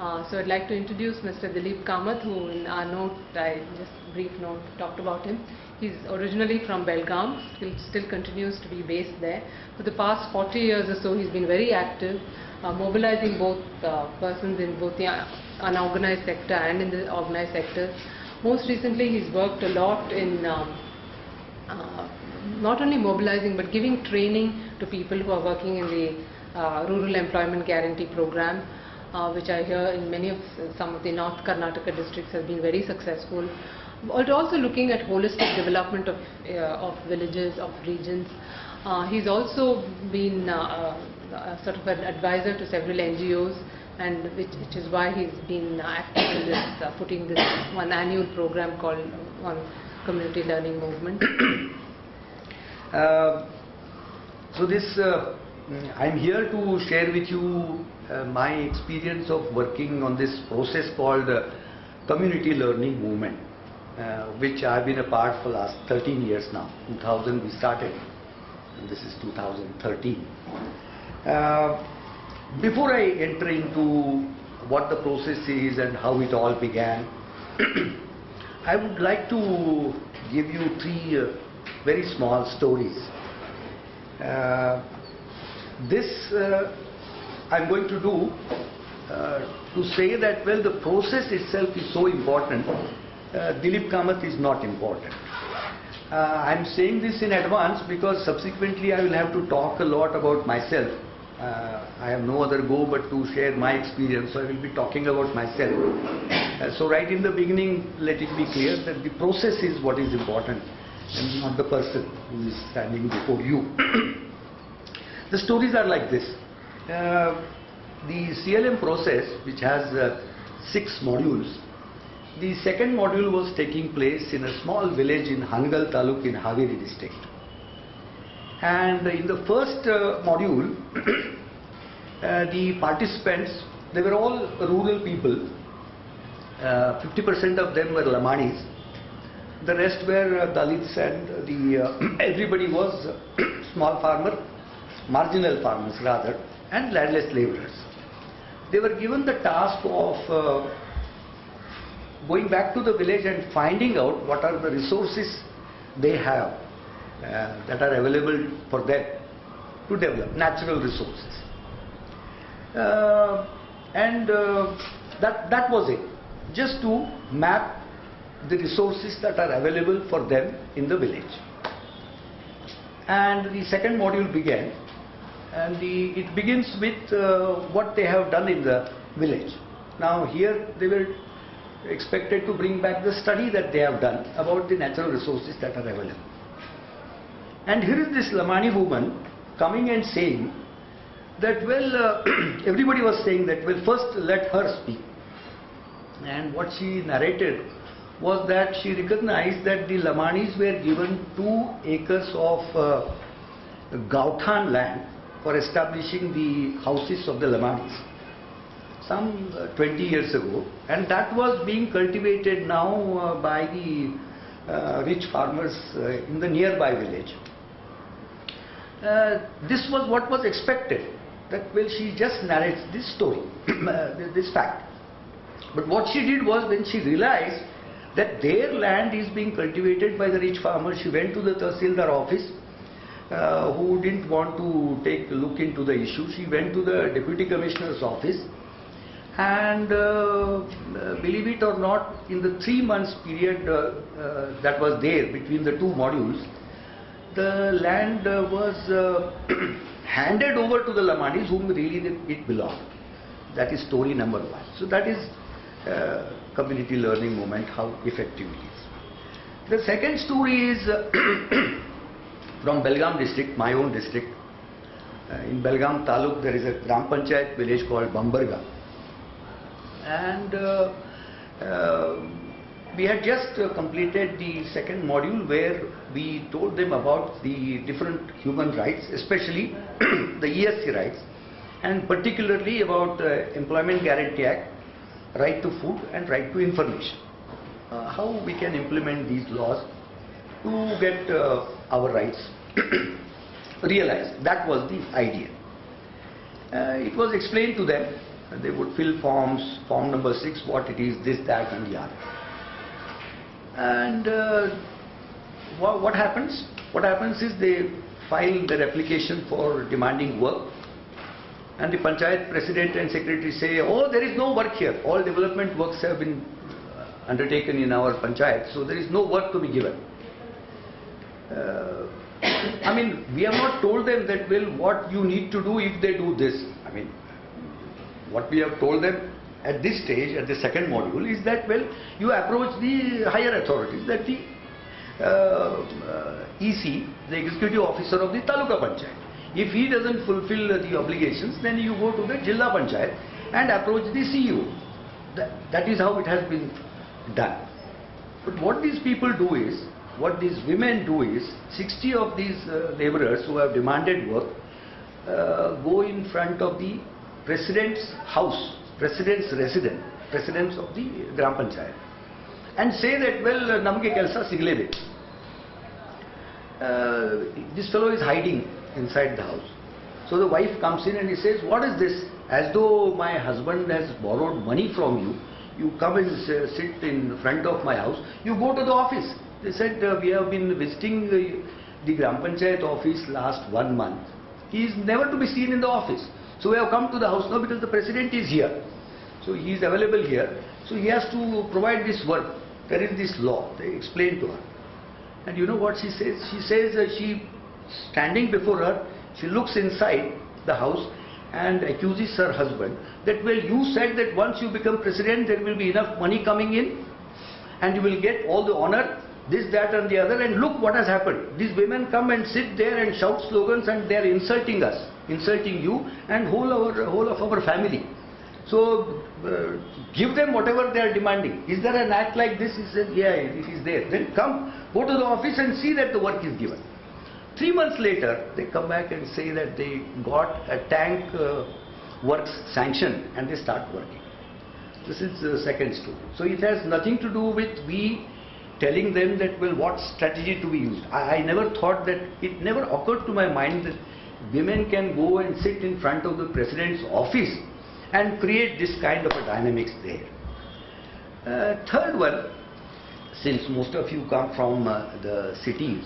So I'd like to introduce Mr. Dilip Kamat, who in our note, just brief note, talked about him. He's originally from Belgaum, still continues to be based there. For the past 40 years or so, he's been very active, mobilizing both persons in both the unorganized sector and in the organized sector. Most recently, he's worked a lot in not only mobilizing but giving training to people who are working in the Rural Employment Guarantee Program, which I hear in some of the North Karnataka districts has been very successful. But also looking at holistic development of villages, of regions. He's also been sort of an advisor to several NGOs, and which is why he's been active in this, putting this one annual program called Community Learning Movement. I'm here to share with you my experience of working on this process called Community Learning Movement, which I've been a part for the last 13 years now. 2000 we started, and this is 2013. Before I enter into what the process is and how it all began, I would like to give you three very small stories. I'm going to do to say that, well, the process itself is so important. Dilip Kamat is not important. I'm saying this in advance because subsequently I will have to talk a lot about myself. I have no other go but to share my experience, so I will be talking about myself. So right in the beginning, let it be clear that the process is what is important and not the person who is standing before you. The stories are like this. The CLM process, which has 6 modules, the second module was taking place in a small village in Hangal Taluk in Haveri district. And in the first module, the participants, they were all rural people. 50% of them were Lamanis. The rest were Dalits, and everybody was small farmer, marginal farmers rather, and landless laborers. They were given the task of going back to the village and finding out what are the resources they have that are available for them to develop, natural resources. That was it, just to map the resources that are available for them in the village. And the second module began, and it begins with what they have done in the village. Now here they were expected to bring back the study that they have done about the natural resources that are available. And here is this Lamani woman coming and saying that, well, everybody was saying that, well, first let her speak. And what she narrated was that she recognized that the Lamanis were given 2 acres of Gauthan land for establishing the houses of the Lamanis some 20 years ago, and that was being cultivated now by the rich farmers in the nearby village. This was what was expected, that, well, she just narrates this story, this fact. But what she did was, when she realized that their land is being cultivated by the rich farmers, she went to the Tahsildar office, who didn't want to take a look into the issue. She went to the Deputy Commissioner's office, and believe it or not, in the 3 months period that was there between the 2 modules, the land was handed over to the Lamanis whom really it belonged. That is story number 1. So that is community learning movement, how effective it is. The second story is from Belgaum district, my own district. In Belgaum Taluk there is a Gram Panchayat village called Bambarga. And we had just completed the second module, where we told them about the different human rights, especially the ESC rights, and particularly about Employment Guarantee Act, right to food and right to information. How we can implement these laws to get our rights realized. That was the idea. It was explained to them They would fill forms, form number 6, what it is, this, that and the other. And what happens? What happens is they file their application for demanding work, and the panchayat president and secretary say, oh, there is no work here. All development works have been undertaken in our panchayat, so there is no work to be given. I mean, we have not told them that, well, what you need to do if they do this. I mean, what we have told them at this stage, at the second module, is that, well, you approach the higher authorities, that the EC, the executive officer of the Taluka Panchayat. If he doesn't fulfill the obligations, then you go to the Jilla Panchayat and approach the CEO. That is how it has been done. But what these people do is, what these women do is, 60 of these laborers who have demanded work go in front of the president's house, president's residence, presidents of the Gram Panchayat, and say that, well, namke kelsa siglebe. This fellow is hiding inside the house. So the wife comes in and he says, what is this? As though my husband has borrowed money from you, you come and sit in front of my house, you go to the office. They said, we have been visiting the Gram Panchayat office last 1 month. He is never to be seen in the office. So we have come to the house now because the president is here. So he is available here. So he has to provide this work. There is this law. They explain to her. And you know what she says? She says she, standing before her, she looks inside the house and accuses her husband that, well, you said that once you become president there will be enough money coming in and you will get all the honor, this, that and the other, and look what has happened. These women come and sit there and shout slogans and they are insulting us, insulting you and whole of our family. So give them whatever they are demanding. Is there an act like this? He said, yeah, it is there. Then come, go to the office and see that the work is given. 3 months later, they come back and say that they got a tank works sanctioned and they start working. This is the second story. So it has nothing to do with we telling them that, well, what strategy to be used. I never thought that, it never occurred to my mind that women can go and sit in front of the president's office and create this kind of a dynamics there. Third one, since most of you come from the cities,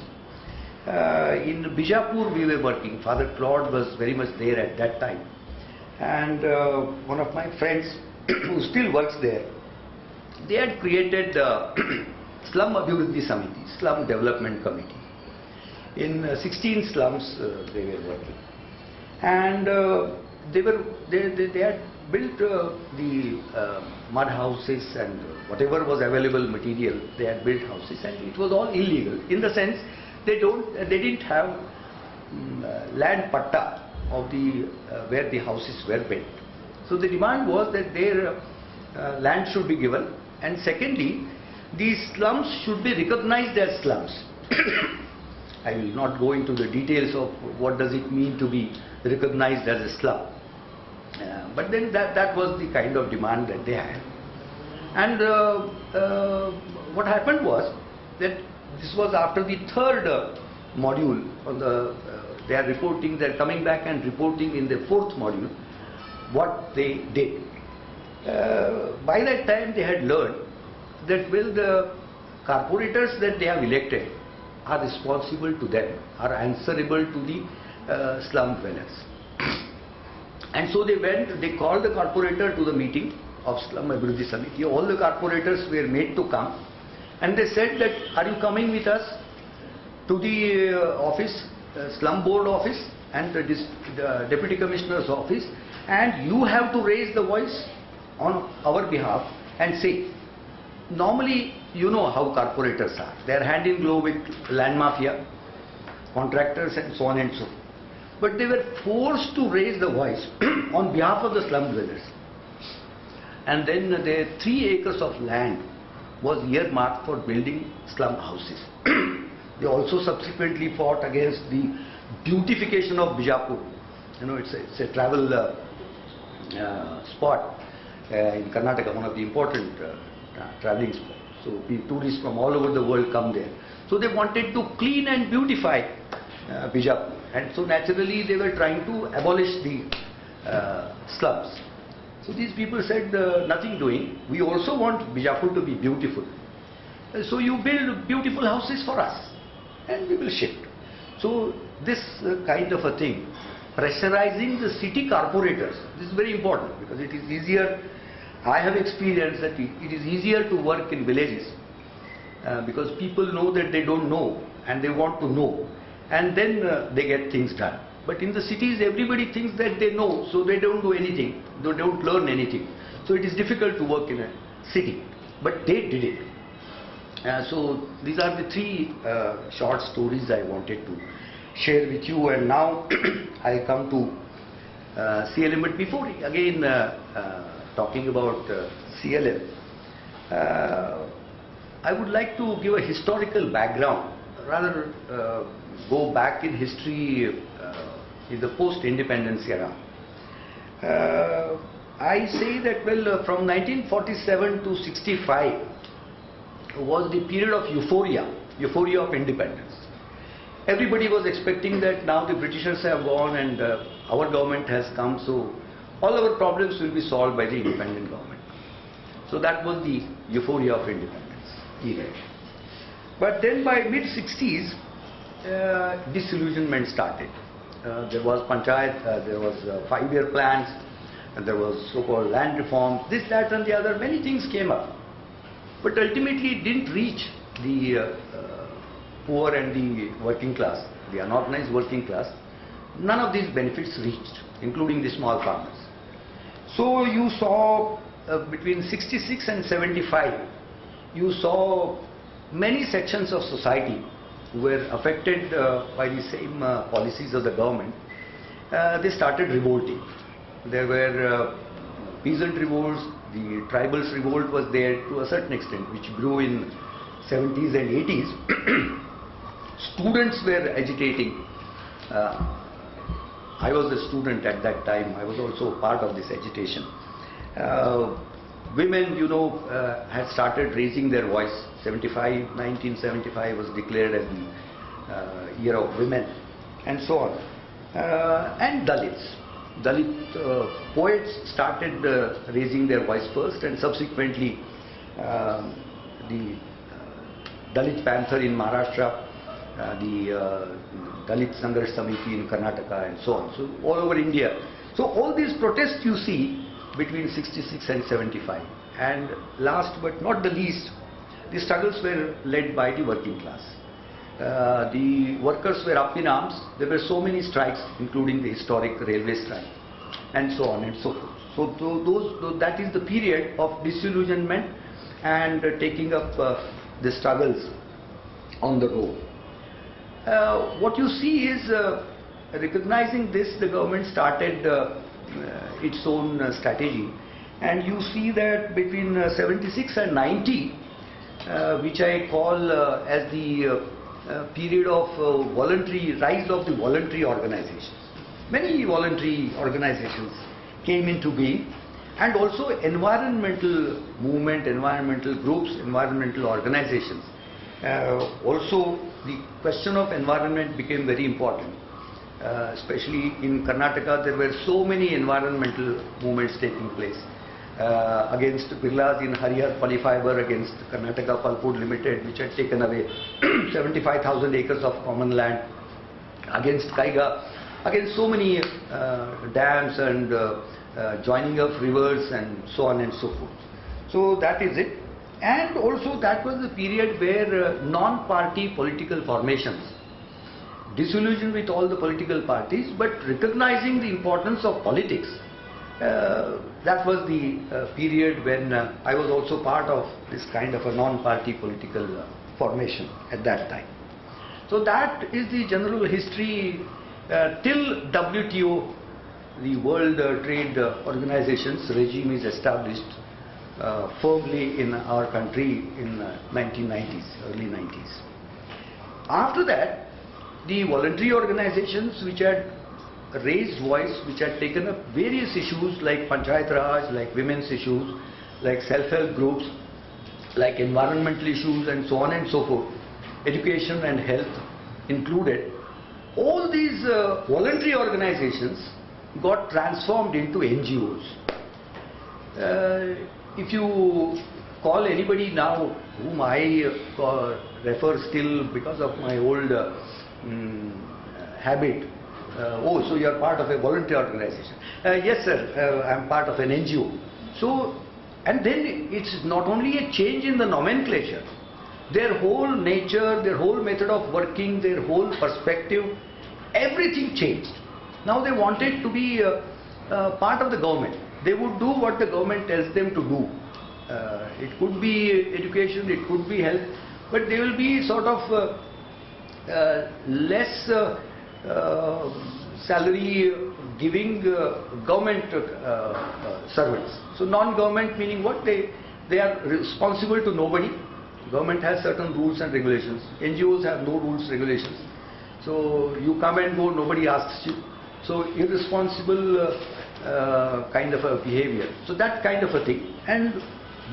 in Bijapur we were working. Father Claude was very much there at that time, and one of my friends who still works there, they had created Slum Abhivrudhi Samiti, Slum Development Committee. In 16 slums they were working, and they had built the mud houses and whatever was available material. They had built houses, and it was all illegal in the sense they didn't have land patta of the where the houses were built. So the demand was that their land should be given, and secondly, these slums should be recognized as slums. I will not go into the details of what does it mean to be recognized as a slum. But then that was the kind of demand that they had. And what happened was that this was after the third module on the, they are reporting, they are coming back and reporting in the fourth module what they did. By that time they had learned that, well, the corporators that they have elected are responsible to them, are answerable to the slum dwellers. And so they went, they called the corporator to the meeting of Slum Abhivrudhi Samiti. All the corporators were made to come, and they said that, are you coming with us to the office, slum board office and the deputy commissioner's office, and you have to raise the voice on our behalf and say, normally you know how corporators are. They are hand in glove with land mafia, contractors and so on and so forth. But they were forced to raise the voice on behalf of the slum dwellers. And then their 3 acres of land was earmarked for building slum houses. They also subsequently fought against the beautification of Bijapur. You know, it's a travel spot in Karnataka, one of the important traveling spots. So tourists from all over the world come there. So they wanted to clean and beautify Bijapur, and so naturally they were trying to abolish the slums. So these people said, nothing doing. We also want Bijapur to be beautiful. So you build beautiful houses for us and we will shift. So this kind of a thing, pressurizing the city corporators, this is very important because it is easier. I have experienced that it is easier to work in villages because people know that they don't know and they want to know, and then they get things done. But in the cities, everybody thinks that they know, so they don't do anything, they don't learn anything. So it is difficult to work in a city, but they did it. So these are the three short stories I wanted to share with you, and now I come to CLM. But before again talking about CLM, I would like to give a historical background, rather go back in history in the post-independence era. I say that, well, from 1947 to 65 was the period of euphoria of independence. Everybody was expecting that now the Britishers have gone and our government has come, so all our problems will be solved by the independent government. So that was the euphoria of independence era. But then by mid-60s, disillusionment started. There was Panchayat, there was 5-year plans, and there was so-called land reforms, this, that and the other, many things came up. But ultimately it didn't reach the poor and the working class, the unorganized working class. None of these benefits reached, including the small farmers. So you saw between 66 and 75, you saw many sections of society were affected by the same policies of the government. They started revolting. There were peasant revolts, the tribals revolt was there to a certain extent, which grew in 70s and 80s. Students were agitating. I was a student at that time. I was also part of this agitation. Women, you know, had started raising their voice. 1975 was declared as the year of women, and so on. And Dalits. Dalit poets started raising their voice first, and subsequently the Dalit Panther in Maharashtra, the Dalit Sangharsh Samiti in Karnataka, and so on. So all over India. So all these protests you see between 66 and 75. And last but not the least, the struggles were led by the working class. The workers were up in arms. There were so many strikes, including the historic railway strike, and so on and so forth. So that is the period of disillusionment and taking up the struggles on the road. What you see is, recognizing this, the government started its own strategy, and you see that between 76 and 90, which I call as the period of rise of the voluntary organizations. Many voluntary organizations came into being, and also environmental movement, environmental groups, environmental organizations. Also the question of environment became very important. Especially in Karnataka, there were so many environmental movements taking place. Against Birlas in Harihar Polyfiber, against Karnataka Pulpwood Limited, which had taken away 75,000 acres of common land, against Kaiga, against so many dams and joining of rivers and so on and so forth. So that is it. And also that was the period where non-party political formations, disillusioned with all the political parties, but recognizing the importance of politics. That was the period when I was also part of this kind of a non-party political formation at that time. So that is the general history till WTO, the World Trade Organization's regime is established firmly in our country in 1990s, early 90s. After that, the voluntary organizations which had raised voice, which had taken up various issues like Panchayat Raj, like women's issues, like self-help groups, like environmental issues and so on and so forth, education and health included, all these voluntary organizations got transformed into NGOs. If you call anybody now whom I refer still because of my old habit, oh, so you are part of a voluntary organization. Yes, sir, I am part of an NGO. So, and then it's not only a change in the nomenclature, their whole nature, their whole method of working, their whole perspective, everything changed. Now they wanted to be part of the government. They would do what the government tells them to do. It could be education, it could be health, but they will be sort of less salary giving government servants. So non-government meaning what? They are responsible to nobody. Government has certain rules and regulations. NGOs have no rules, regulations. So you come and go, nobody asks you. So irresponsible kind of a behavior. So that kind of a thing. And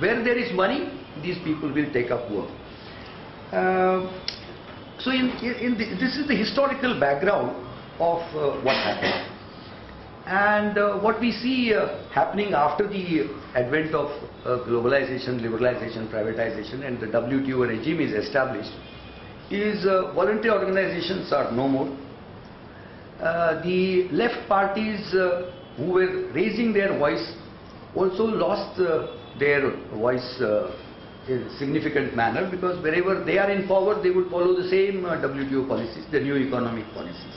where there is money, these people will take up work. So this is the historical background of what happened. And what we see happening after the advent of globalization, liberalization, privatization, and the WTO regime is established, is voluntary organizations are no more. The left parties who were raising their voice also lost their voice in a significant manner, because wherever they are in power, they would follow the same WTO policies, the new economic policies,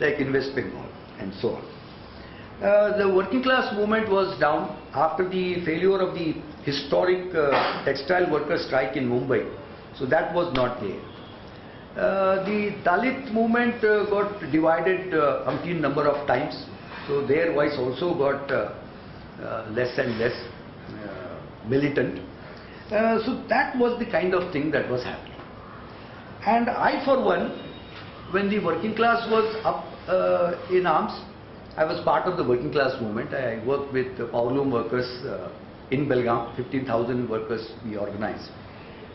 like Invest Bengal and so on. The working class movement was down after the failure of the historic textile workers' strike in Mumbai. So that was not there. The Dalit movement got divided umpteen number of times. So their voice also got less and less militant. So that was the kind of thing that was happening. And I, for one, when the working class was up in arms, I was part of the working class movement. I worked with powerloom workers in Belgaum, 15,000 workers we organized.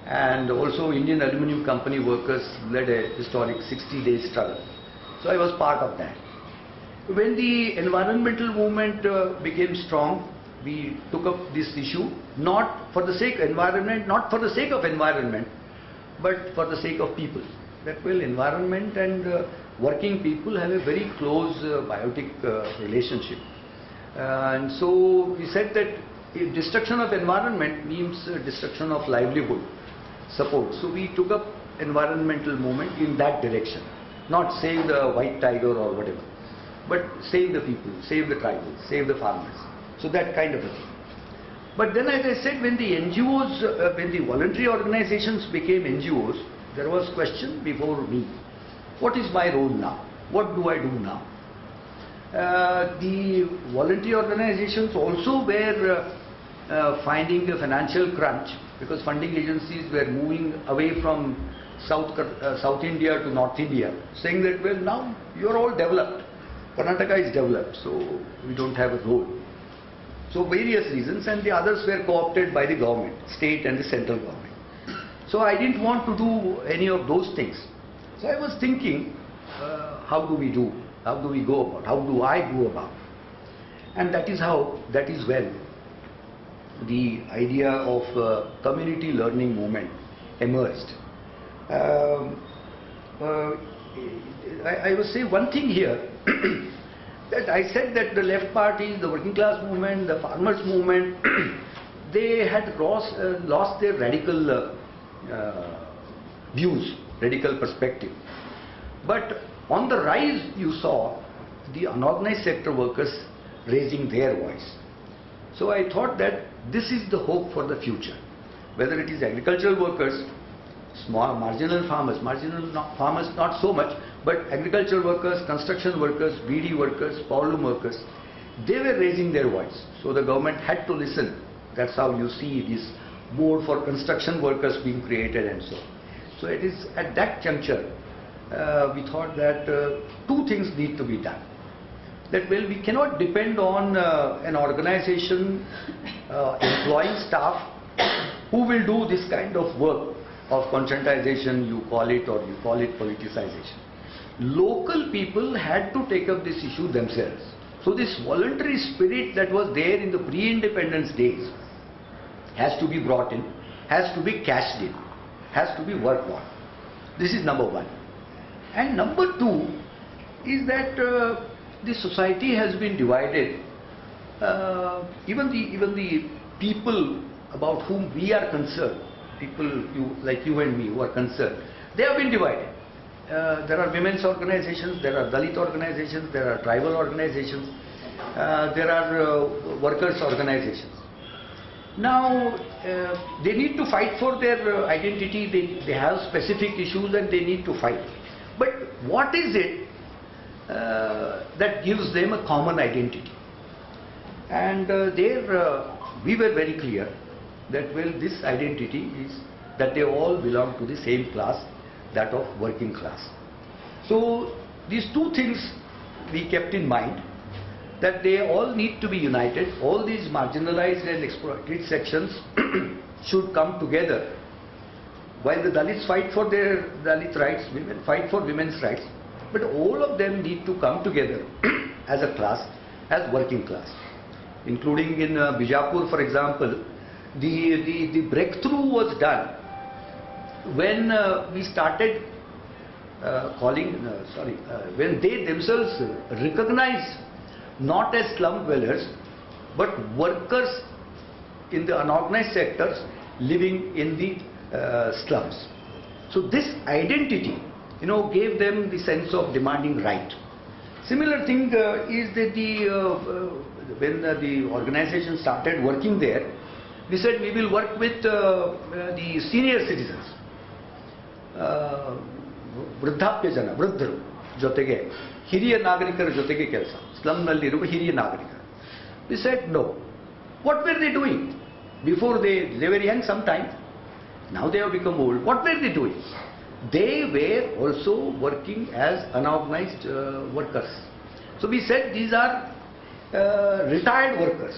And also Indian Aluminium Company workers led a historic 60-day struggle. So I was part of that. When the environmental movement became strong, we took up this issue, not for the sake of environment, not for the sake of environment, but for the sake of people. That well, environment and working people have a very close biotic relationship. And so we said that if destruction of environment means destruction of livelihood, support. So we took up environmental movement in that direction. Not save the white tiger or whatever, but save the people, save the tribals, save the farmers. So that kind of a thing. But then, as I said, when the NGOs, when the voluntary organizations became NGOs, there was question before me. What is my role now? What do I do now? The voluntary organizations also were finding a financial crunch, because funding agencies were moving away from South India to North India, saying that, well, now you are all developed. Karnataka is developed, so we don't have a role. So various reasons, and the others were co-opted by the government, state and the central government. So I didn't want to do any of those things. So I was thinking, how do we do? How do we go about? How do I go about? And that is when the idea of community learning movement emerged. I will say one thing here, that I said that the left parties, the working class movement, the farmers movement, they had lost their radical views, radical perspective. But on the rise, you saw the unorganized sector workers raising their voice. So I thought that this is the hope for the future. Whether it is agricultural workers, small marginal farmers not so much, but agricultural workers, construction workers, BD workers, powerloom workers, they were raising their voice. So the government had to listen. That's how you see this board for construction workers being created and so on. So it is at that juncture we thought that two things need to be done. That well, we cannot depend on an organization employing staff who will do this kind of work of conscientization, you call it, or you call it politicization. Local people had to take up this issue themselves. So this voluntary spirit that was there in the pre-independence days has to be brought in, has to be cashed in, has to be worked on. This is number one. And number two is that the society has been divided. Even the people about whom we are concerned, people like you and me who are concerned, they have been divided. There are women's organizations, there are Dalit organizations, there are tribal organizations, there are workers' organizations. Now, they need to fight for their identity, they have specific issues and they need to fight. But what is it that gives them a common identity? And we were very clear that, well, this identity is that they all belong to the same class, that of working class. So these two things we kept in mind, that they all need to be united. All these marginalized and exploited sections should come together. While the Dalits fight for their Dalit rights, women fight for women's rights, but all of them need to come together as a class, as working class. Including in Bijapur, for example, the breakthrough was done when we started when they themselves recognized not as slum dwellers, but workers in the unorganized sectors living in the slums. So this identity, gave them the sense of demanding right. Similar thing is that when the organization started working there, we said we will work with the senior citizens, ವೃದ್ಧಾಪ್ಯ ಜನ, ವೃದ್ಧರು ಜೊತೆಗೆ ಹಿರಿಯ ನಾಗರಿಕರ ಜೊತೆಗೆ ಕೆಲಸ, ಸ್ಲಮ್ನಲ್ಲಿರುವ ಹಿರಿಯ ನಾಗರಿಕರು. We said no. What were they doing? Before they were young sometime, now they have become old. What were they doing? They were also working as unorganized workers. So we said these are retired workers.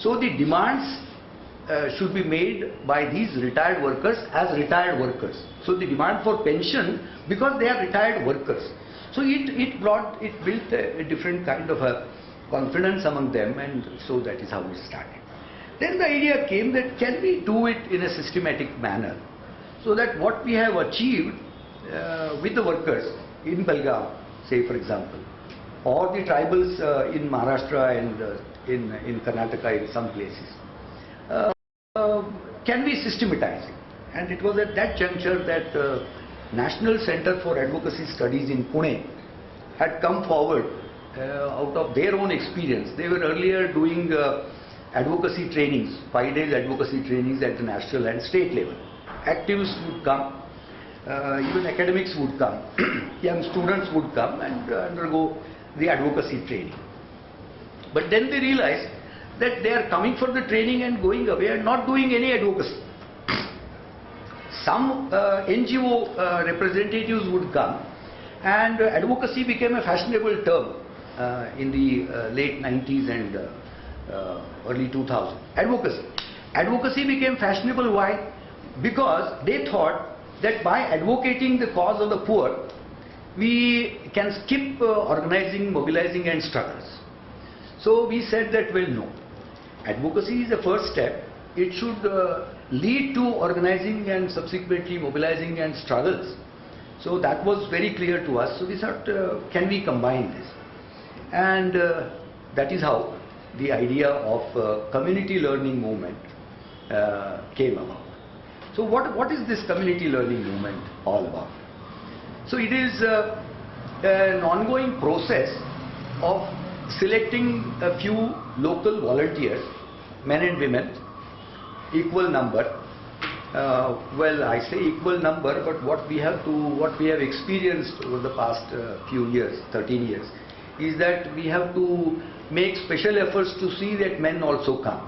So the demands should be made by these retired workers as retired workers. So the demand for pension, because they are retired workers. So it built a different kind of a confidence among them, and so that is how it started. Then the idea came that can we do it in a systematic manner, so that what we have achieved with the workers in Belgaum, say for example, or the tribals in Maharashtra and in Karnataka in some places, can we systematize it? And it was at that juncture that National Center for Advocacy Studies in Pune had come forward out of their own experience. They were earlier doing advocacy trainings, 5 days advocacy trainings at the national and state level. Activists would come, even academics would come, young students would come and undergo the advocacy training. But then they realized that they are coming for the training and going away and not doing any advocacy. Some NGO representatives would come, and advocacy became a fashionable term in the late 90s and early 2000s. Advocacy became fashionable. Why? Because they thought that by advocating the cause of the poor, we can skip organizing, mobilizing and struggles. So we said that, well, no. Advocacy is the first step. It should lead to organizing and subsequently mobilizing and struggles. So that was very clear to us. So we thought, can we combine this? And that is how the idea of community learning movement came about. So what is this community learning movement all about? So it is an ongoing process of selecting a few local volunteers, men and women, equal number. Well, I say equal number, but what we have experienced over the past few years, 13 years, is that we have to make special efforts to see that men also come.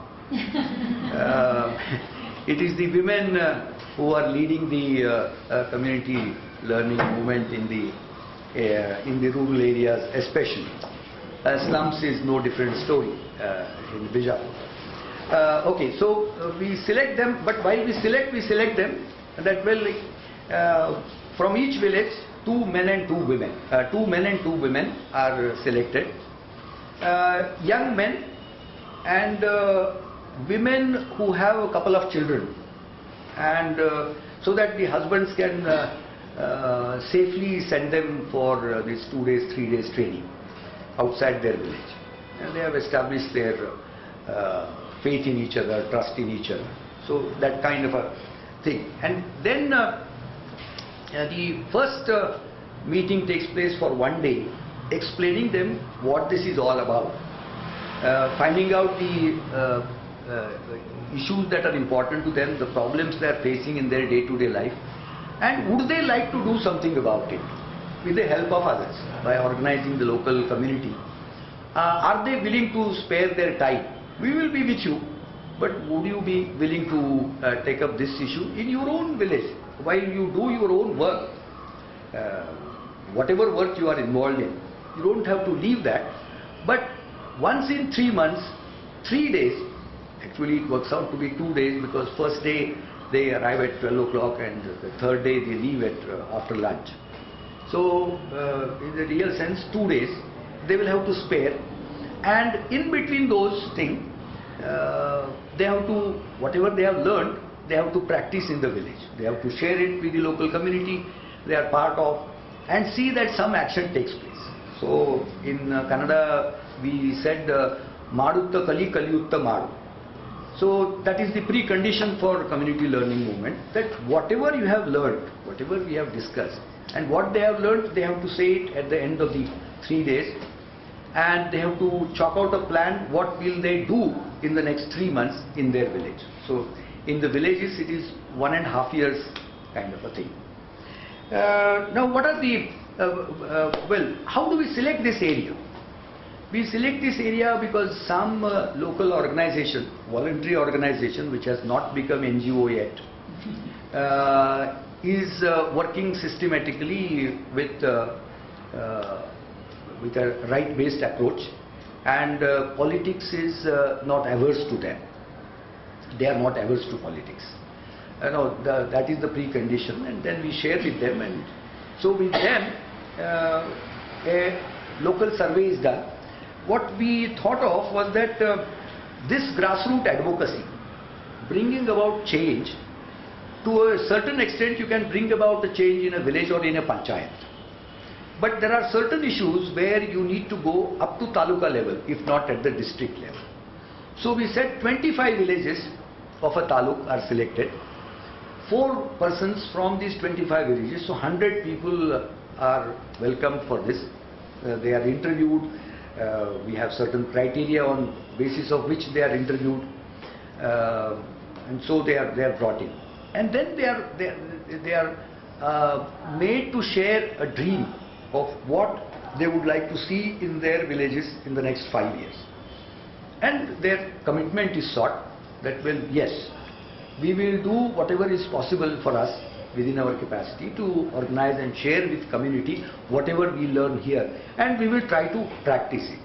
It is the women who are leading the community learning movement in the rural areas, especially. Slums is no different story in Bijapur. Okay, so we select them, but while we select them, that well, from each village, 2 men and 2 women. 2 men and 2 women are selected. young men and women who have a couple of children, and so that the husbands can safely send them for this 2 days, 3 days training outside their village. And they have established their faith in each other, trust in each other. So that kind of a thing. And then the first meeting takes place for 1 day, explaining them what this is all about, finding out the issues that are important to them, the problems they are facing in their day-to-day life, and would they like to do something about it with the help of others by organizing the local community. Are they willing to spare their time? We will be with you, but would you be willing to take up this issue in your own village while you do your own work? Whatever work you are involved in, you don't have to leave that, but once in 3 months, 3 days, actually it works out to be 2 days, because first day they arrive at 12 o'clock and the third day they leave at after lunch. So in the real sense 2 days they will have to spare, and in between those things they have to, whatever they have learned, they have to practice in the village. They have to share it with the local community they are part of, and see that some action takes place. So in Kannada we said Madutta Kali Kaliyutta Madu. So that is the precondition for community learning movement, that whatever you have learned, whatever we have discussed, and what they have learned, they have to say it at the end of the 3 days, and they have to chalk out a plan, what will they do in the next 3 months in their village. So in the villages it is 1.5 years kind of a thing. Now what are the, well, how do we select this area? We select this area because some local organization, voluntary organization which has not become NGO yet, is working systematically with a right-based approach, and politics is not averse to them. They are not averse to politics. No, that is the precondition, and then we share with them, and so with them a local survey is done. What we thought of was that this grassroots advocacy, bringing about change, to a certain extent you can bring about a change in a village or in a panchayat. But there are certain issues where you need to go up to taluka level, if not at the district level. So we said 25 villages of a taluk are selected, 4 persons from these 25 villages, so 100 people are welcomed for this. They are interviewed. We have certain criteria on basis of which they are interviewed, and so they are brought in, and then they are made to share a dream of what they would like to see in their villages in the next 5 years, and their commitment is sought that, well, yes, we will do whatever is possible for us within our capacity to organize and share with community whatever we learn here, and we will try to practice it.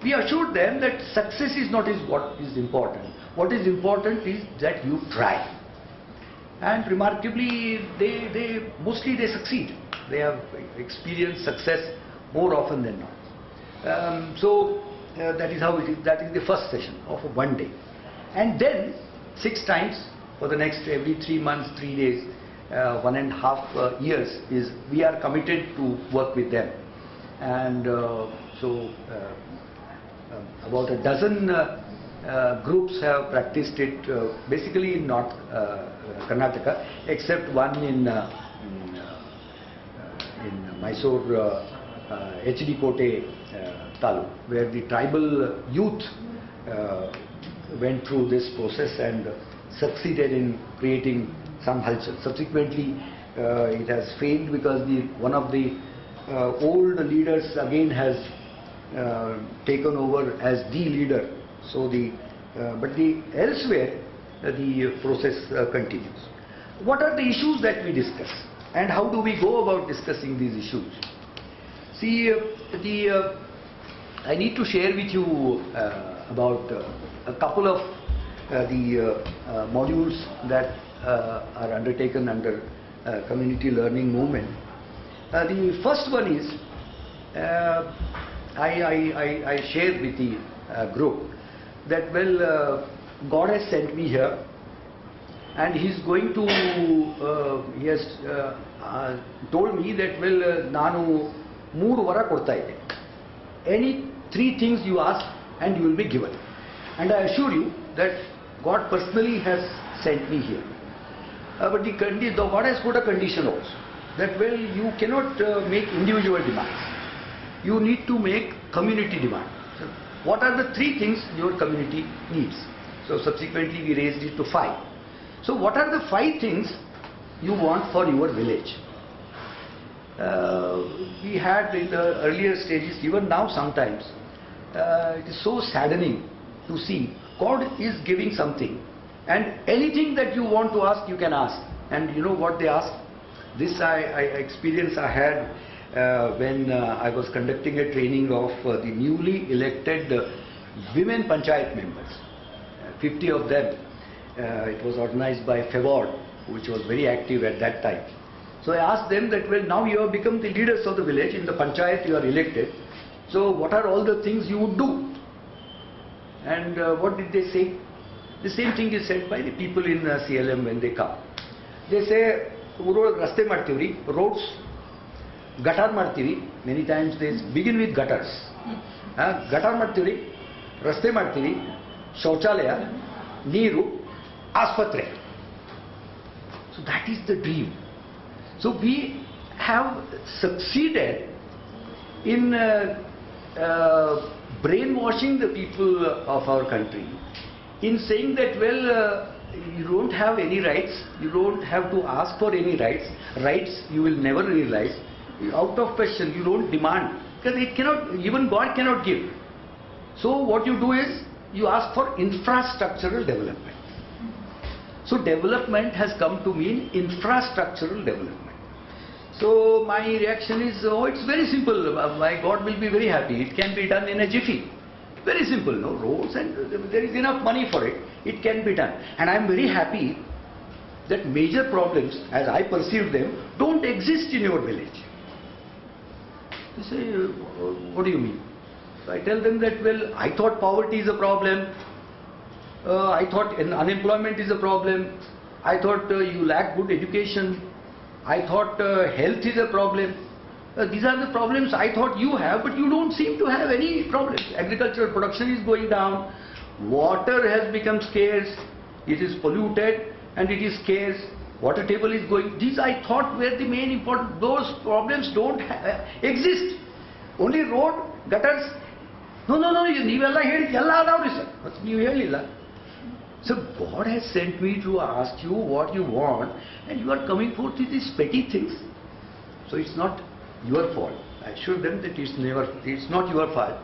We assured them that success is not what is important. What is important is that you try. And remarkably, they mostly succeed. They have experienced success more often than not. So that is how it is. That is the first session of 1 day. And then 6 times for the next every 3 months, 3 days, 1.5 years is we are committed to work with them, and so about a dozen groups have practiced it, basically in North Karnataka, except one in Mysore, HD Kote Taluk, where the tribal youth went through this process and succeeded in creating some halchal. Subsequently, it has failed because one of the old leaders again has taken over as the leader. So but elsewhere the process continues. What are the issues that we discuss, and how do we go about discussing these issues? See, I need to share with you about a couple of the modules that are undertaken under community learning movement. The first one is I share with the group that, well, God has sent me here, and He's going to, He has told me that, well, Nanu 3 vara kodta ide. Any 3 things you ask and you will be given. And I assure you that God personally has sent me here. But God has put a condition also, that, well, you cannot make individual demands. You need to make community demand. So what are the 3 things your community needs? So subsequently we raised it to 5. So what are the 5 things you want for your village? We had in the earlier stages, even now sometimes, it is so saddening to see God is giving something, and anything that you want to ask, you can ask. And you know what they ask? This experience I had when I was conducting a training of the newly elected women panchayat members, 50 of them. It was organized by FEVOD, which was very active at that time. So I asked them that, well, now you have become the leaders of the village, in the panchayat you are elected, so what are all the things you would do? And what did they say? The same thing is said by the people in CLM when they come. They say, raste martivri, roads, gutter martivri, many times they begin with gutters. Gutter martivri, raste martivri, shauchalaya, neeru, aspatre. So that is the dream. So we have succeeded in brainwashing the people of our country, in saying that, well, you don't have any rights, you don't have to ask for any rights, rights you will never realize, out of question, you don't demand, because it cannot, even God cannot give. So what you do is, you ask for infrastructural development. So development has come to mean infrastructural development. So my reaction is, oh, it's very simple, my God will be very happy, it can be done in a jiffy. Very simple, no roads, and there is enough money for it, it can be done. And I am very happy that major problems, as I perceive them, don't exist in your village. They say, what do you mean? So I tell them that, well, I thought poverty is a problem, I thought unemployment is a problem, I thought you lack good education, I thought health is a problem. These are the problems I thought you have, but you don't seem to have any problems. Agricultural production is going down, water has become scarce, it is polluted and it is scarce, water table is going. These I thought were the main important, those problems don't exist. Only road, gutters. No, ನೀವೆಲ್ಲ ಹೇಳಿ ಎಲ್ಲ ಅದಾವ್ರಿ sir, ಮತ್ತು ನೀವು ಹೇಳಿಲ್ಲ. So God has sent me to ask you what you want, and you are coming forth with these petty things. So it's not your fault. I assured them that it's not your fault.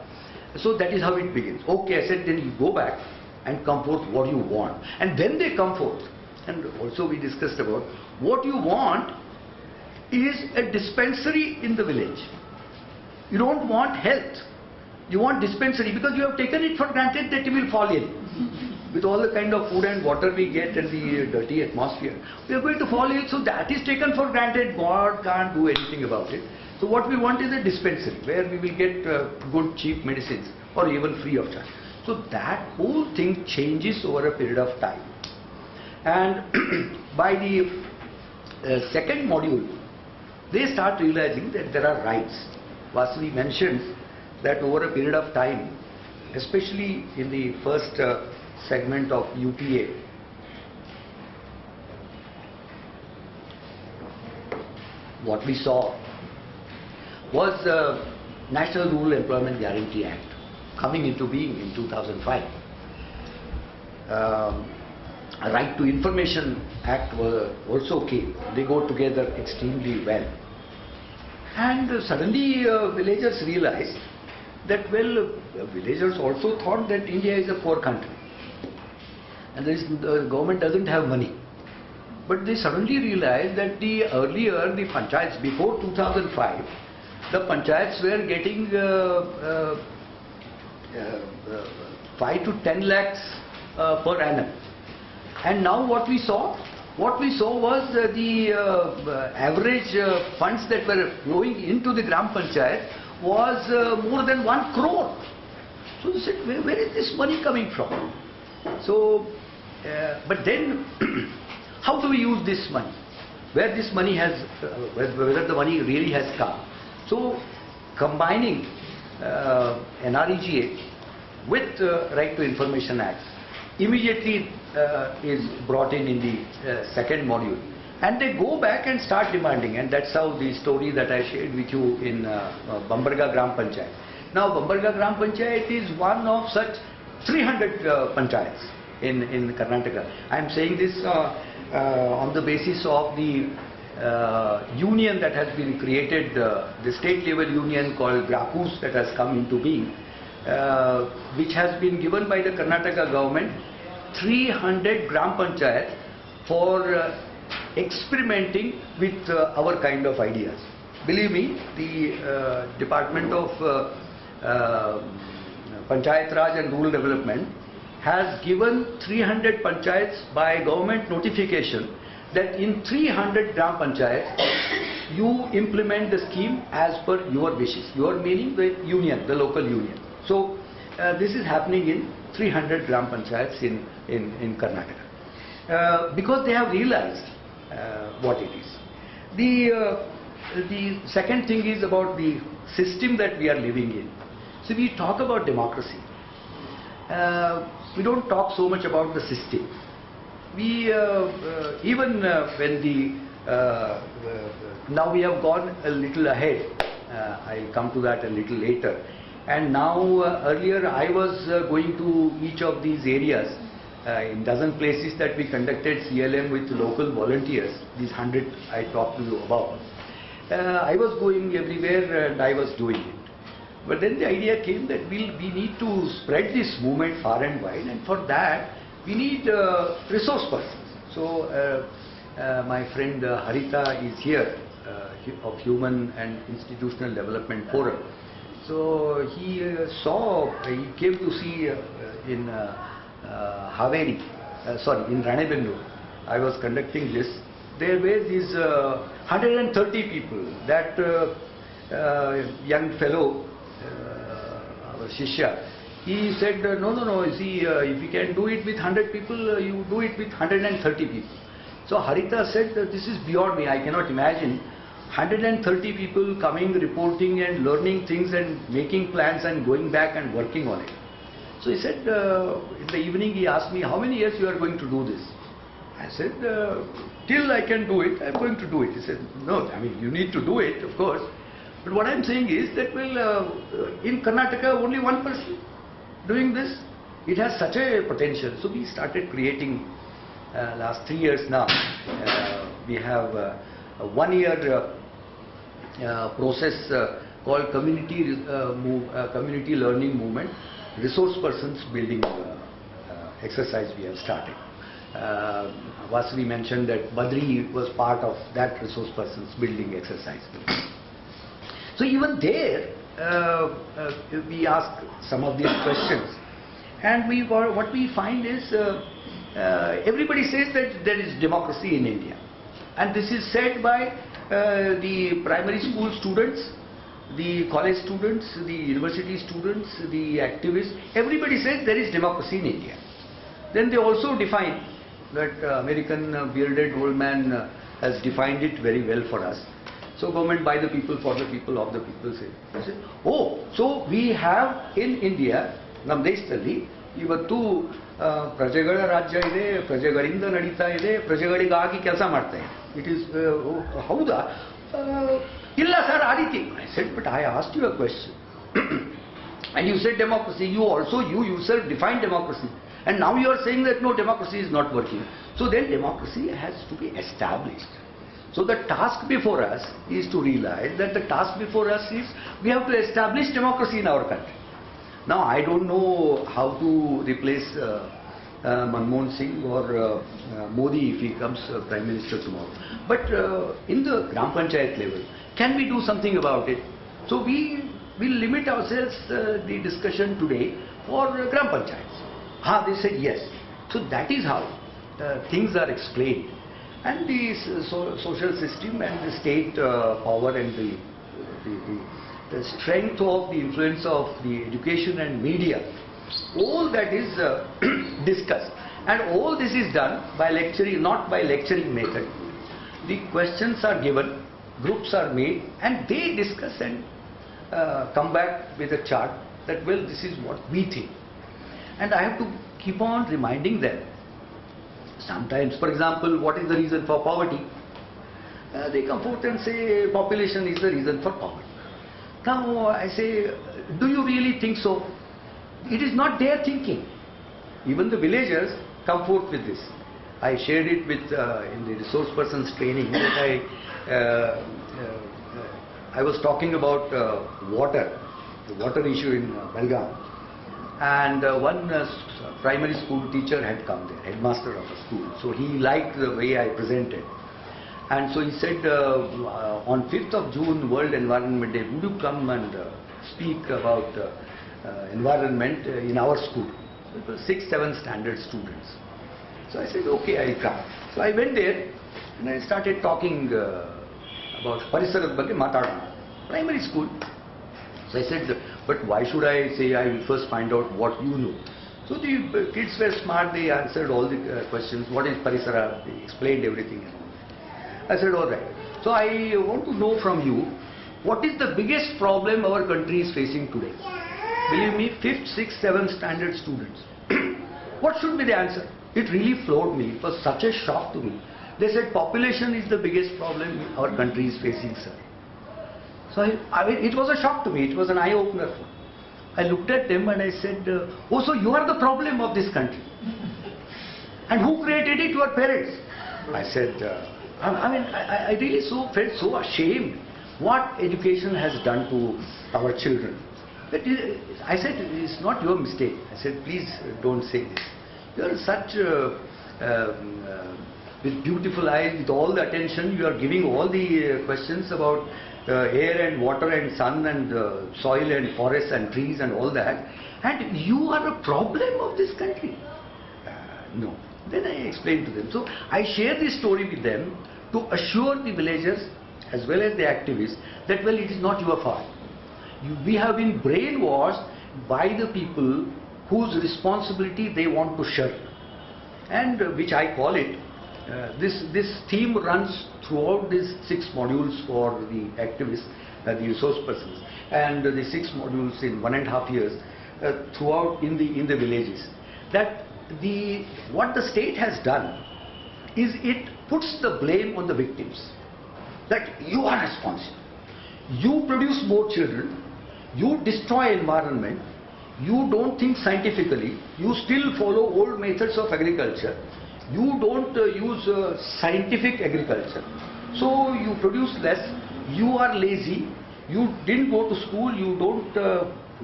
So that is how it begins. Okay, I said, then you go back and come forth what you want. And then they come forth. And also we discussed about what you want is a dispensary in the village. You don't want health. You want dispensary because you have taken it for granted that you will fall in. With all the kind of food and water we get and the dirty atmosphere, we are going to fall ill, so that is taken for granted. God can't do anything about it. So what we want is a dispensary where we will get good cheap medicines or even free of charge. So that whole thing changes over a period of time. And by the second module, they start realizing that there are rights. Vasavi mentioned that over a period of time, especially in the first segment of UPA, what we saw was the National Rural Employment Guarantee Act coming into being in 2005. A Right to Information Act also came. They go together extremely well. And suddenly villagers realized that, well, villagers also thought that India is a poor country and the government doesn't have money. But they suddenly realized that earlier the panchayats, before 2005, the panchayats were getting 5 to 10 lakhs per annum. And now what we saw was the average funds that were flowing into the Gram Panchayat was more than 1 crore. So they said, where is this money coming from? So, but then, how do we use this money? Where this money has, whether the money really has come. So, combining NREGA with Right to Information Acts immediately is brought in the second module. And they go back and start demanding, and that's how the story that I shared with you in Bambarga Gram Panchayat. Now, Bambarga Gram Panchayat is one of such 300 panchayats in Karnataka. I am saying this on the basis of the union that has been created, the state level union called GRAPUS that has come into being, which has been given by the Karnataka government 300 Gram Panchayats for experimenting with our kind of ideas. Believe me, the Department of Panchayat Raj and Rural Development has given 300 panchayats by government notification that in 300 Gram Panchayats you implement the scheme as per your wishes. Your meaning the union, the local union. So this is happening in 300 Gram Panchayats in Karnataka. Because they have realized what it is. The second thing is about the system that we are living in. So we talk about democracy. We don't talk so much about the system. We even when the now we have gone a little ahead. I'll come to that a little later. And now earlier I was going to each of these areas. In dozen places that we conducted CLM with local volunteers, these 100 I talked to you about. I was going everywhere and I was doing it. But then the idea came that we need to spread this movement far and wide, and for that we need resource persons. So my friend Harita is here of Human and Institutional Development Forum. So he he came to see in Haveri, in Ranebennur. I was conducting this. There were these 130 people. That young fellow, our Shishya, he said, no, see, if you can do it with 100 people, you do it with 130 people. So Harita said, this is beyond me. I cannot imagine 130 people coming, reporting and learning things and making plans and going back and working on it. So he said, in the evening he asked me, how many years you are going to do this? I said, till I can do it, I am going to do it. He said, no, I mean, you need to do it, of course. But what I am saying is that, well, in Karnataka, only one person doing this. It has such a potential. So we started creating, last 3 years now, we have a 1 year process called community learning movement. Resource persons building exercise we have started. Vasavi mentioned that Badri was part of that resource persons building exercise. So even there, we ask some of these questions, and what we find is everybody says that there is democracy in India, and this is said by the primary school students, the college students, the university students, the activists. Everybody says there is democracy in India. Then they also define that American bearded old man has defined it very well for us. So government by the people, for the people, of the people say. Oh, so we have in India, ನಮ್ಮ ದೇಶದಲ್ಲಿ ಇವತ್ತು ಪ್ರಜೆಗಳ ರಾಜ್ಯ ಇದೆ, ಪ್ರಜೆಗಳಿಂದ ನಡೀತಾ ಇದೆ, ಪ್ರಜೆಗಳಿಗಾಗಿ ಕೆಲಸ ಮಾಡ್ತಾ ಇದೆ. It is ಹೌದಾ? ಇಲ್ಲ ಸರ್ ಆ ರೀತಿ. I said, but I asked you a question. And you said democracy. You yourself defined democracy. And now you are saying that no, democracy is not working. So then democracy has to be established. So the task before us is to realize that the task before us is we have to establish democracy in our country. Now I don't know how to replace Manmohan Singh or Modi if he comes Prime Minister tomorrow. But in the Gram Panchayat level, can we do something about it? So we will limit ourselves the discussion today for Gram Panchayats. They said yes. So that is how things are explained. And the social system and the state power and the strength of the influence of the education and media, all that is discussed. And all this is done by lecturing, not by lecturing method. The questions are given, groups are made, and they discuss and come back with a chart that, well, this is what we think. And I have to keep on reminding them. Sometimes, for example, what is the reason for poverty? They come forth and say population is the reason for poverty. Now I say, do you really think so? It is not their thinking. Even the villagers come forth with this. I shared it with in the resource persons training that I was talking about water, the water issue in Belgaum, and one primary school teacher had come there, headmaster of a school. So he liked the way I presented, and so he said, on 5th of June, World Environment Day, would you come and speak about environment in our school? It was 6th, 7th standard students. So I said, okay, I'll come. So I went there and I started talking about Parisarat Bagge Matadana, primary school. So I said, but why should I say? I will first find out what you know. So the kids were smart, they answered all the questions. What is Parisara? They explained everything. I said, all right. So I want to know from you, what is the biggest problem our country is facing today? Believe me, 5th, 6th, 7th standard students. What should be the answer? It really floored me. It was such a shock to me. They said population is the biggest problem our country is facing, sir. So I mean, it was a shock to me. It was an eye-opener. I looked at them and I said, oh, so you are the problem of this country. And who created it? Your parents. I said, I really felt so ashamed what education has done to our children. But I said, it's not your mistake. I said, please don't say this. You are such, with beautiful eyes, with all the attention, you are giving all the questions about air and water and sun and soil and forests and trees and all that. And you are a problem of this country. No. Then I explained to them. So I share this story with them to assure the villagers as well as the activists that, well, it is not your fault. We have been brainwashed by the people whose responsibility they want to shirk, and which I call it, this theme runs throughout these 6 modules for the activists, the resource persons, and the 6 modules in 1.5 years throughout in the villages. That what the state has done is it puts the blame on the victims. That you are responsible. You produce more children. You destroy environment. You don't think scientifically. You still follow old methods of agriculture. You don't use scientific agriculture. So you produce less. You are lazy. You didn't go to school. You don't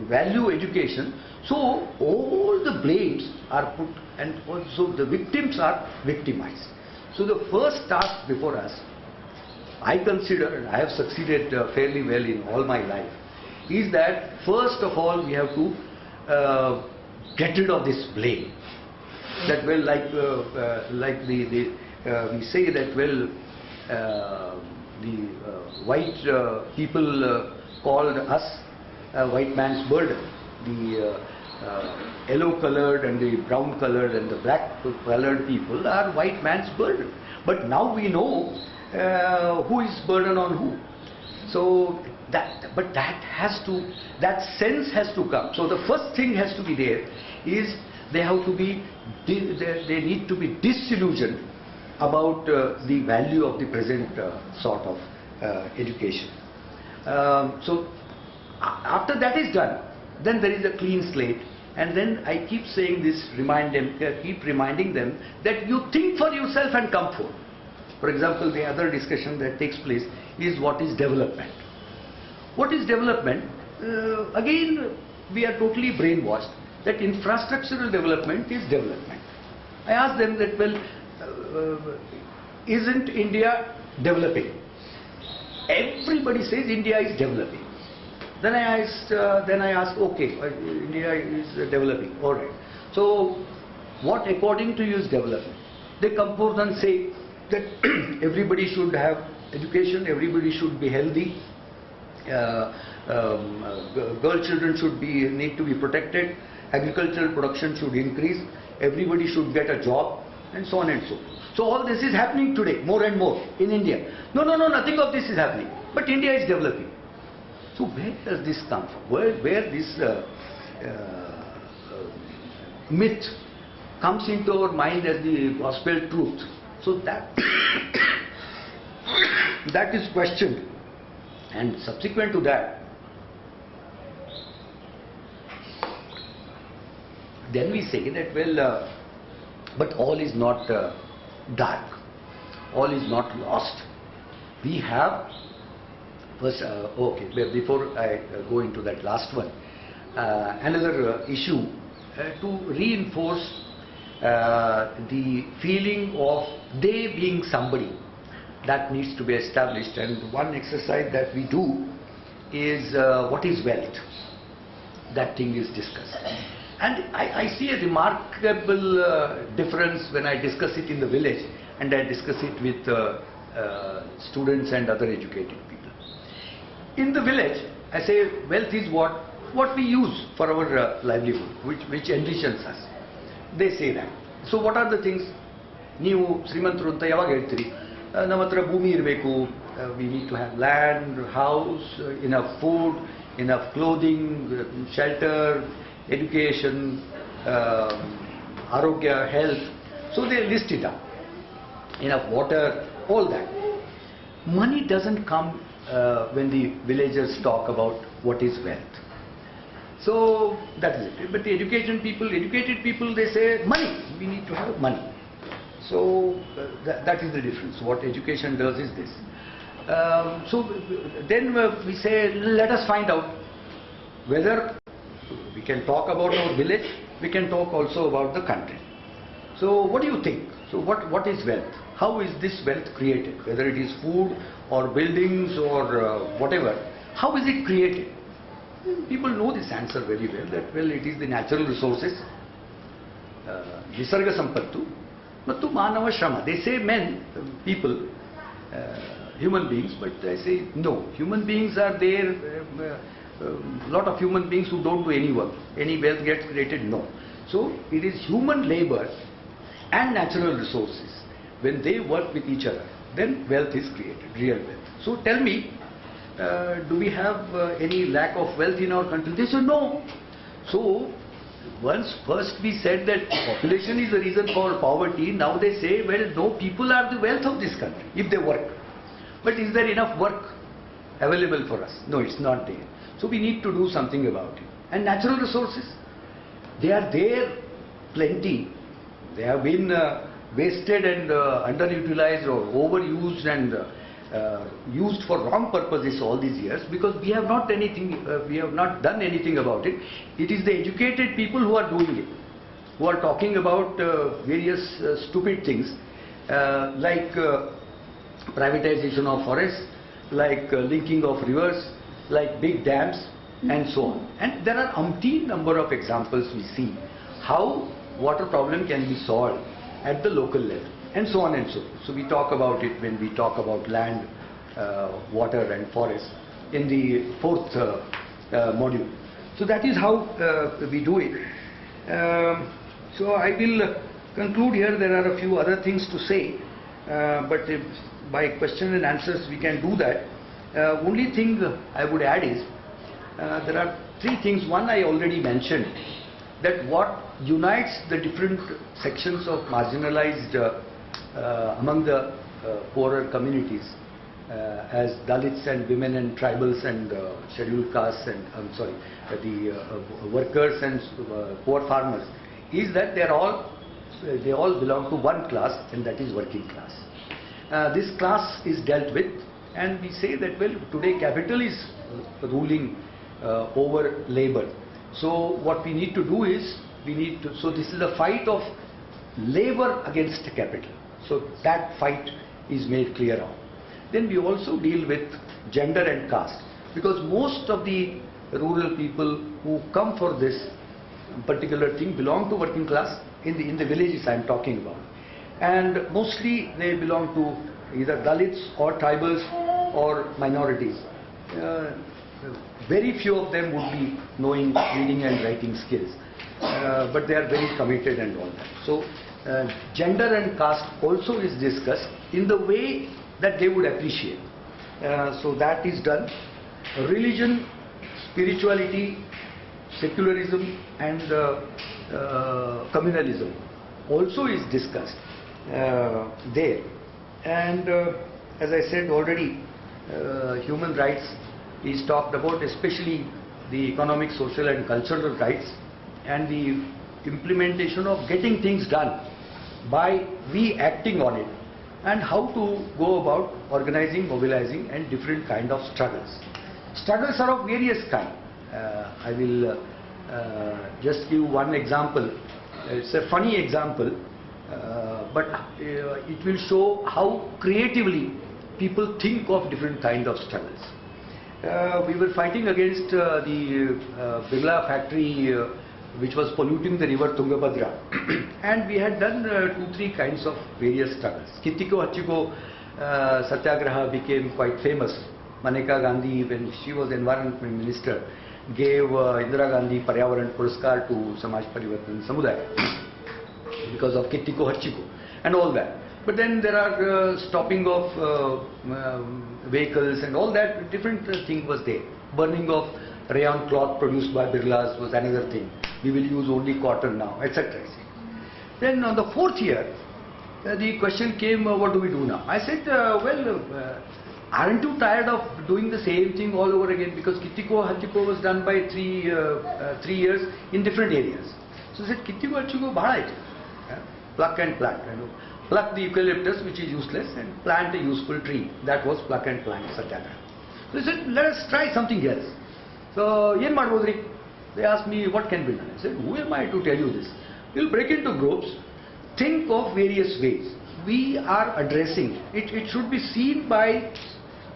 value education. So all the blames are put, and also the victims are victimized. So the first task before us, I consider, and I have succeeded fairly well in all my life, is that first of all we have to get rid of this blame. That, well, like we say that, well, the white people called us white man's burden. The yellow colored and the brown colored and the black colored people are white man's burden. But now we know who is burden on who. So that sense has to come. So the first thing has to be there is they need to be disillusioned about the value of the present sort of education. So after that is done, then there is a clean slate, and then I keep saying this, keep reminding them that you think for yourself and come forth. For example, the other discussion that takes place is what is development. What is development? Again, we are totally brainwashed that infrastructural development is development. I asked them that, well, isn't India developing? Everybody says India is developing. Then I asked, okay, India is developing, all right. So, what according to you is development? They come forth and say that everybody should have education, everybody should be healthy, girl children should need to be protected, agricultural production should increase, everybody should get a job, and so on and so forth. So all this is happening today, more and more in India. No, nothing of this is happening. But India is developing. So where does this come from? Where this myth comes into our mind as the gospel truth? So that that is questioned, and subsequent to that, then we say that, well, but all is not dark, all is not lost. We have first, okay, before I go into that last one, another issue to reinforce the feeling of they being somebody, that needs to be established. And one exercise that we do is what is wealth? That thing is discussed. And I see a remarkable difference when I discuss it in the village and I discuss it with students and other educated people. In the village, I say wealth is what we use for our livelihood, which enriches us. They say that. So what are the things? ನೀವು ಶ್ರೀಮಂತರು ಅಂತ ಯಾವಾಗ ಹೇಳ್ತೀರಿ? ನಮ್ಮ ಹತ್ರ ಭೂಮಿ ಇರಬೇಕು, we need to have land, house, enough food, enough clothing, shelter, education, arogya, health. So they list it up. Enough water, all that. Money doesn't come when the villagers talk about what is wealth. So that is it. But the educated people, they say money. We need to have money. So that is the difference. What education does is this. So then we say, let us find out whether we can talk about our village, we can talk also about the country. So what do you think? So what is wealth? How is this wealth created? Whether it is food or buildings or whatever, how is it created? People know this answer very well, that well, it is the natural resources, Nisarga Sampattu, Mattu Manava Shrama. They say men, people, human beings, but I say no. Human beings are there, lot of human beings who don't do any work. Any wealth gets created? No. So it is human labor and natural resources. When they work with each other, then wealth is created, real wealth. So tell me, do we have any lack of wealth in our country? They say no. So first we said that population is the reason for poverty. Now they say, well, no, people are the wealth of this country if they work. But is there enough work available for us? No, it's not there. So we need to do something about it. And natural resources, they are there plenty. They have been wasted and underutilized or overused and used for wrong purposes all these years, because we have not done anything about it. It is the educated people who are doing it, who are talking about various stupid things like privatization of forests, like linking of rivers, like big dams and so on. And there are umpteen number of examples we see how water problem can be solved at the local level, and so on and so forth. So we talk about it when we talk about land, water and forest in the fourth module. So that is how we do it. So I will conclude here. There are a few other things to say, but by question and answers we can do that. Only thing I would add is there are three things. One I already mentioned, that what unites the different sections of marginalized among the poorer communities as Dalits and women and tribals and scheduled castes and the workers and poor farmers, is that they all belong to one class, and that is working class. This class is dealt with, and we say that, well, today capital is ruling over labor. So what we need to do is, so this is a fight of labor against capital. So that fight is made clear on. Then we also deal with gender and caste, because most of the rural people who come for this particular thing belong to working class in the villages I am talking about. And mostly they belong to either Dalits or tribals or minorities. very few of them would be knowing reading and writing skills, but they are very committed and all that. So gender and caste also is discussed in the way that they would appreciate. So that is done. Religion, spirituality, secularism and communalism also is discussed there. And as I said already, human rights is talked about, especially the economic, social and cultural rights, and the implementation of getting things done by we acting on it, and how to go about organizing, mobilizing and different kind of struggles. Struggles are of various kinds. I will just give one example. It's a funny example, but it will show how creatively people think of different kind of struggles. We were fighting against the Birla factory which was polluting the river Tungabhadra, and we had done 2-3 kinds of various struggles. Kittiko Hachiko Satyagraha became quite famous. Maneka Gandhi, when she was Environment Minister, gave Indira Gandhi Paryavaran Puraskar to Samaj Parivartan Samudaya because of Kittiko Hachiko and all that. But then there are stopping of vehicles and all that, different thing was there. Burning of rayon cloth produced by Birlas was another thing. We will use only cotton now, etc. Then on the 4th year, the question came, what do we do now? I said, aren't you tired of doing the same thing all over again? Because Kittiko Hachiko was done by 3 years in different areas. So I said, Kittiko Hachiko bhada hai, pluck and plant. Pluck the eucalyptus, which is useless, and plant a useful tree. That was pluck and plant satyagraha. So I said, let us try something else. So, yen madbodri? They asked me, what can be done? I said, who am I to tell you this? We'll break into groups, think of various ways. We are addressing, it should be seen by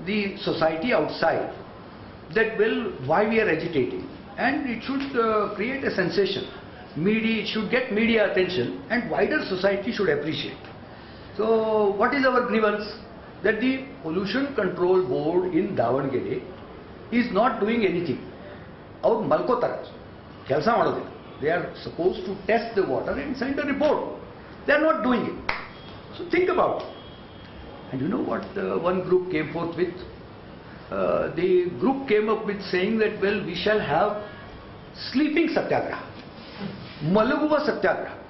the society outside that, well, why we are agitating. And it should create a sensation. Media, it should get media attention, and wider society should appreciate. So, what is our grievance? That the Pollution Control Board in Davangere is not doing anything. Our Malkotaraj, Kelsa Madodilla. They are supposed to test the water and send a report. They are not doing it. So think about it. And you know what one group came forth with? The group came up with saying that, well, we shall have sleeping satyagraha, malaguva satyagraha.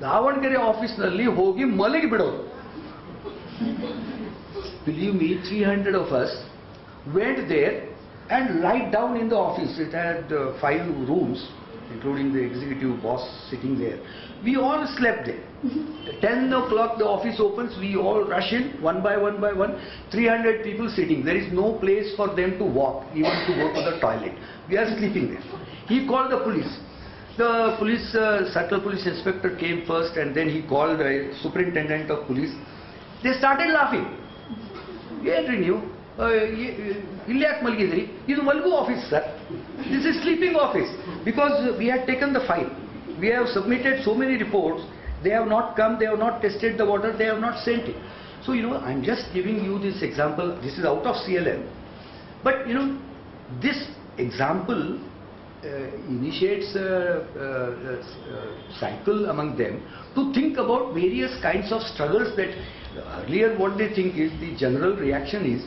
Davangere office nalli hogi maligi bidodu. Believe me, 300 of us went there and lied down in the office. It had 5 rooms, including the executive boss sitting there. We all slept there. 10 o'clock the office opens, we all rush in, one by one, 300 people sitting. There is no place for them to walk, even to go to the toilet. We are sleeping there. He called the police. The police, Circle Police Inspector came first, and then he called a superintendent of police. They started laughing. Office, sir. This is sleeping office. Because we had taken the file. We have submitted so many reports. They have not come, they have not tested the water, they have not sent it. So, I'm just giving you this example. This is out of CLM. But, this example initiates a cycle among them to think about various kinds of struggles that earlier what they think is the general reaction is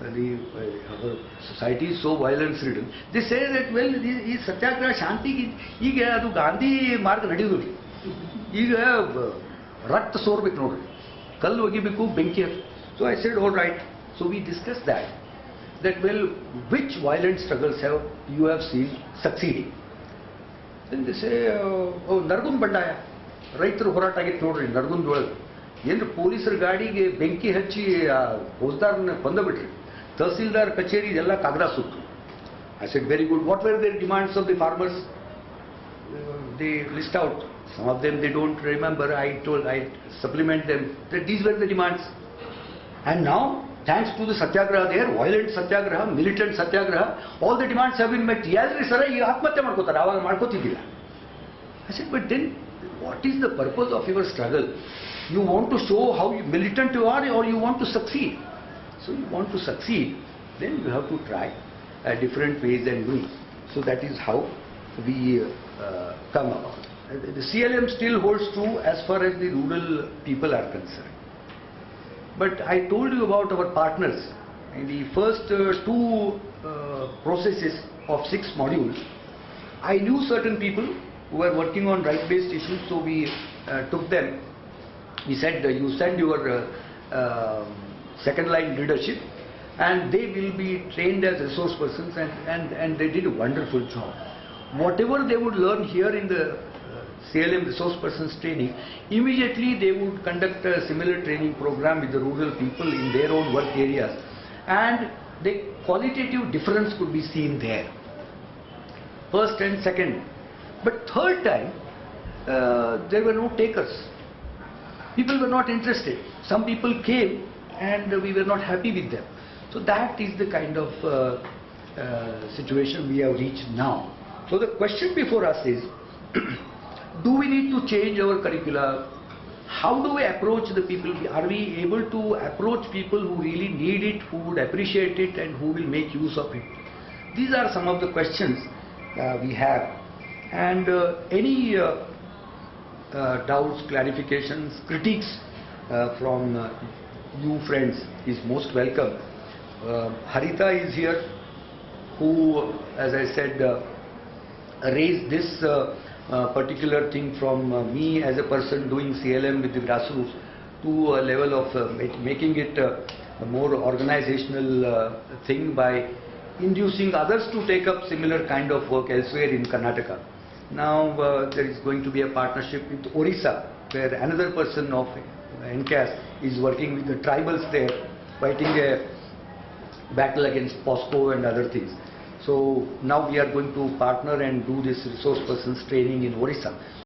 our society is so violence ridden. They say that, well, this satyagraha shanti ಈಗ ಅದು ಗಾಂಧಿ ಮಾರ್ಗ ನಡೆಯುವುದಿಲ್ಲ. ಈಗ ರಕ್ತ ಸೋರ್ಬೇಕು ನೋಡ್ರಿ, ಕಲ್ಲು ಒಗಿಬೇಕು, ಬೆಂಕಿ. So I said, all right. So we discussed that well, which violent struggles you have seen succeeding? Then they say, oh, Nargund ಬಂಡಾಯ, ರೈತರು ಹೋರಾಟ ಆಗಿತ್ತು ನೋಡ್ರಿ ನರಗುಂದ ಒಳಗೆ. ಏನು ಪೊಲೀಸರ ಗಾಡಿಗೆ ಬೆಂಕಿ ಹಚ್ಚಿ ಫೌಜ್ದಾರನ್ನ ಕೊಂದಬಿಟ್ರಿ, ತಹಸೀಲ್ದಾರ್ ಕಚೇರಿ ಎಲ್ಲ ಕಾಗದ ಸುಟ್ಟು. I said, very good. What were the demands of the farmers? They list out. Some of them they don't remember. I supplement them that these were the demands. And now, thanks to the satyagraha there, violent satyagraha, militant satyagraha, all the demands have been met. Yadri sara, you atmatya ಮಾಡ್ಕೋತಾರೆ, ಆವಾಗ ಮಾಡ್ಕೋತಿದ್ದಿಲ್ಲ. I said, but then what is the purpose of your struggle? You want to show how militant you are, or you want to succeed? So you want to succeed, then you have to try different ways and doing. So that is how we come about. The CLM still holds true as far as the rural people are concerned. But I told you about our partners. In the first two processes of 6 modules, I knew certain people who were working on right-based issues, so we took them. We said, you send your second-line leadership, and they will be trained as resource persons, and they did a wonderful job. Whatever they would learn here in the CLM resource persons training, immediately they would conduct a similar training program with the rural people in their own work areas, and the qualitative difference could be seen there, first and second. But third time, there were no takers. People were not interested. Some people came and we were not happy with them. So that is the kind of situation we have reached now. So the question before us is, do we need to change our curricula? How do we approach the people? Are we able to approach people who really need it, who would appreciate it, and who will make use of it? These are some of the questions we have. And any doubts, clarifications, critiques from you friends is most welcome. Harita is here, who, as I said, raised this particular thing from me as a person doing CLM with the grassroots to a level of making it a more organizational thing by inducing others to take up similar kind of work elsewhere in Karnataka. Now there is going to be a partnership with Orissa, where another person of NCAS is working with the tribals there, fighting a battle against POSCO and other things. So now we are going to partner and do this resource persons training in Orissa.